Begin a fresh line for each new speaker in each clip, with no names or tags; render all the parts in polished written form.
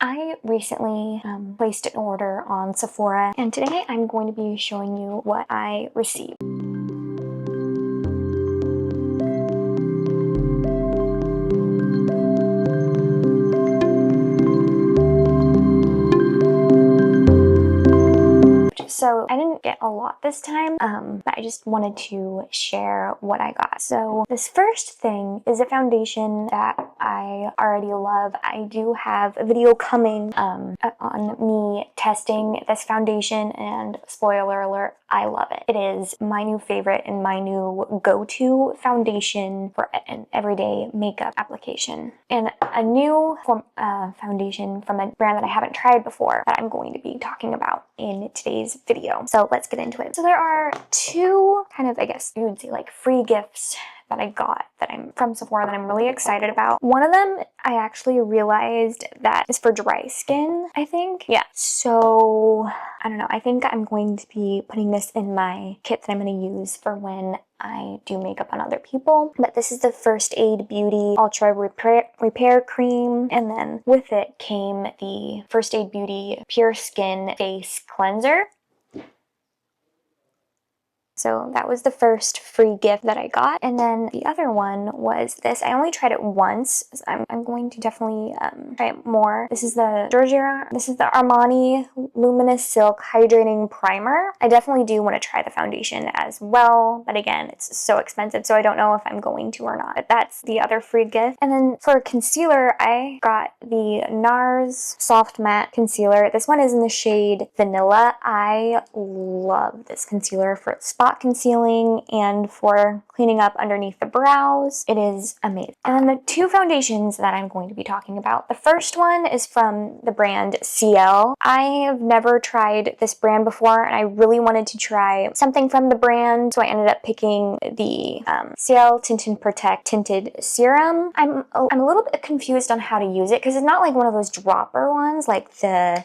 I recently placed an order on Sephora, and today I'm going to be showing you what I received. So I didn't get a lot this time, but I just wanted to share what I got. So this first thing is a foundation that I already love. I do have a video coming on me testing this foundation, and spoiler alert, I love it. It is my new favorite and my new go-to foundation for an everyday makeup application. And a new foundation from a brand that I haven't tried before that I'm going to be talking about in today's video. So let's get into it. So there are two kind of, I guess you would say, like free gifts that I got that I'm from Sephora that I'm really excited about. One of them I actually realized that is for dry skin, I think. Yeah, so I don't know. I think I'm going to be putting this in my kit that I'm going to use for when I do makeup on other people. But this is the First Aid Beauty Ultra Repair Cream, and then with it came the First Aid Beauty Pure Skin Face Cleanser. So that was the first free gift that I got. And then the other one was this. I only tried it once. So I'm going to definitely try it more. This is the Armani Luminous Silk Hydrating Primer. I definitely do want to try the foundation as well. But again, it's so expensive, so I don't know if I'm going to or not. But that's the other free gift. And then for concealer, I got the Nars Soft Matte Concealer. This one is in the shade Vanilla. I love this concealer for spot concealing and for cleaning up underneath the brows. It is amazing. And then the two foundations that I'm going to be talking about. The first one is from the brand Ciele. I have never tried this brand before, and I really wanted to try something from the brand, so I ended up picking the Ciele Tint and Protect Tinted Serum. I'm a little bit confused on how to use it because it's not like one of those dropper ones like the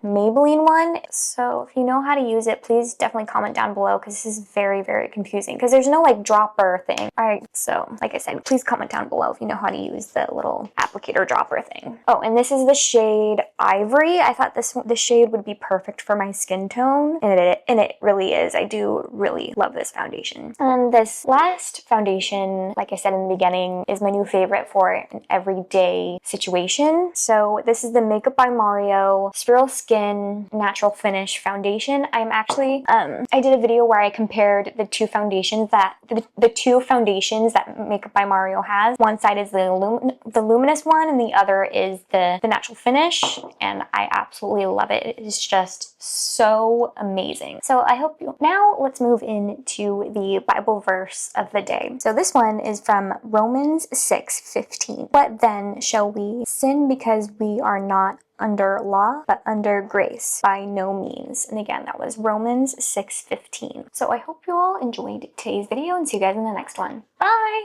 Maybelline one. So if you know how to use it, please definitely comment down below because this is very, very confusing because there's no like dropper thing. Alright, so like I said, please comment down below if you know how to use the little applicator dropper thing. Oh, and this is the shade Ivory. I thought this shade would be perfect for my skin tone, and it really is. I do really love this foundation. And this last foundation, like I said in the beginning, is my new favorite for an everyday situation. So this is the Makeup by Mario Surrealskin Natural Finish Foundation. I'm actually, I did a video where I compared the two foundations that Makeup by Mario has. One side is the luminous one, and the other is the natural finish, and I absolutely love it. It is just so amazing. So I hope you. Now let's move into the Bible verse of the day. So this one is from Romans 6:15. What then, shall we sin because we are not under law, but under grace? By no means. And again, that was Romans 6:15. So I hope you all enjoyed today's video, and see you guys in the next one. Bye!